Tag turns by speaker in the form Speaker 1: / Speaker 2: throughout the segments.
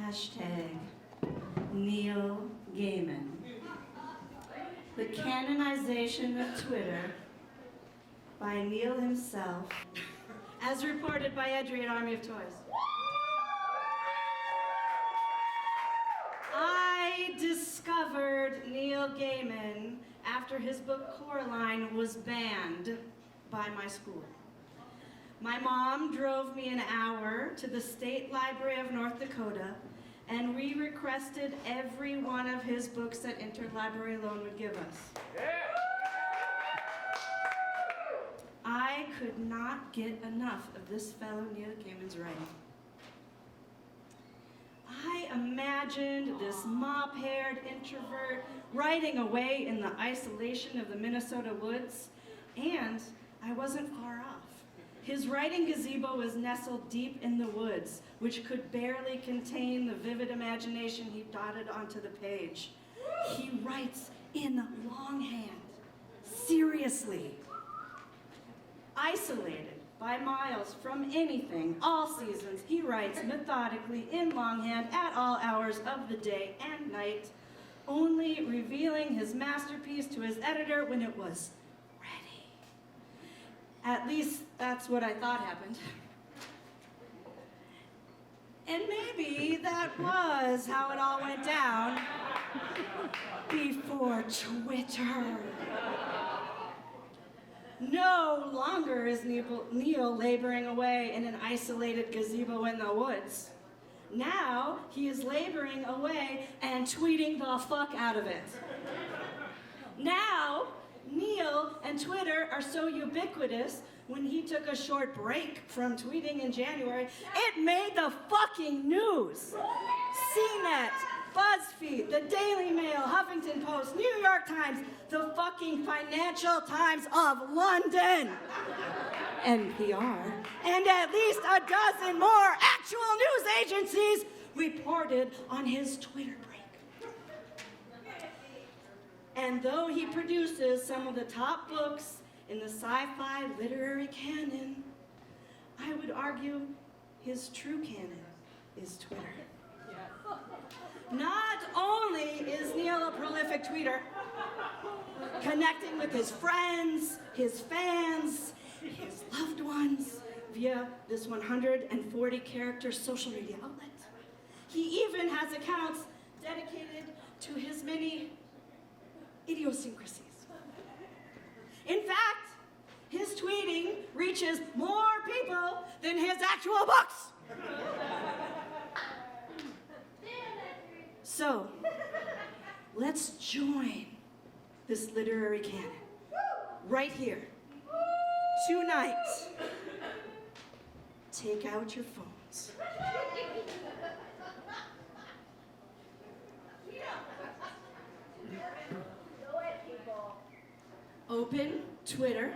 Speaker 1: Hashtag Neil Gaiman. The canonization of Twitter by Neil himself, as reported by Edry at Army of Toys. I discovered Neil Gaiman after his book Coraline was banned by my school. My mom drove me an hour to the State Library of North Dakota, and we requested every one of his books that interlibrary loan would give us. I could not get enough of this fellow Neil Gaiman's writing. I imagined this mop-haired introvert writing away in the isolation of the Minnesota woods, and I wasn't far off. His writing gazebo was nestled deep in the woods, which could barely contain the vivid imagination he dotted onto the page. He writes in longhand, seriously. Isolated by miles from anything, all seasons, he writes methodically in longhand at all hours of the day and night, only revealing his masterpiece to his editor when it was ready. At least that's what I thought happened. And maybe that was how it all went down before Twitter. No longer is Neil laboring away in an isolated gazebo in the woods. Now he is laboring away and tweeting the fuck out of it. Now, Neil and Twitter are so ubiquitous, when he took a short break from tweeting in January, it made the fucking news. CNET, BuzzFeed, the Daily Mail, Huffington Post, New York Times, the fucking Financial Times of London, NPR, and at least a dozen more actual news agencies reported on his Twitter break. And though he produces some of the top books in the sci-fi literary canon, I would argue his true canon is Twitter. Not only is Neil a prolific tweeter, connecting with his friends, his fans, his loved ones via this 140-character social media outlet, he even has accounts dedicated to his many idiosyncrasies. In fact, his tweeting reaches more people than his actual books. So, let's join this literary canon right here, tonight. Take out your phones. Open Twitter.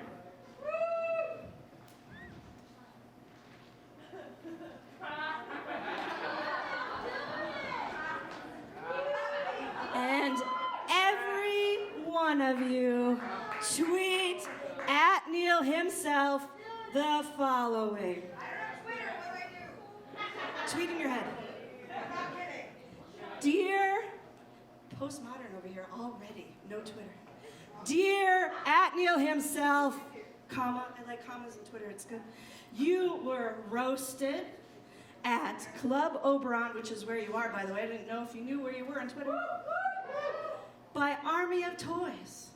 Speaker 1: And every one of you tweet at Neil himself the following. Tweet in your head. Dear, postmodern over here already, no Twitter. Dear at Neil himself, comma, I like commas on Twitter, it's good. You were roasted at Club Oberon, which is where you are, by the way. I didn't know if you knew where you were on Twitter. By Army of Toys.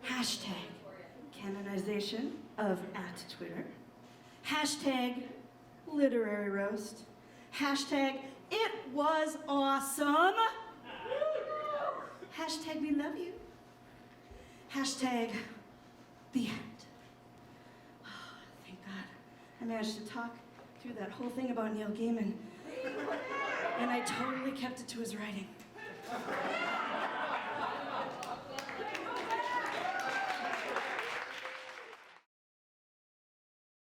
Speaker 1: Hashtag canonization of at Twitter. Hashtag literary roast. Hashtag it was awesome. Hashtag we love you. Hashtag the end. Oh, thank God. I managed to talk through that whole thing about Neil Gaiman. And I totally kept it to his writing.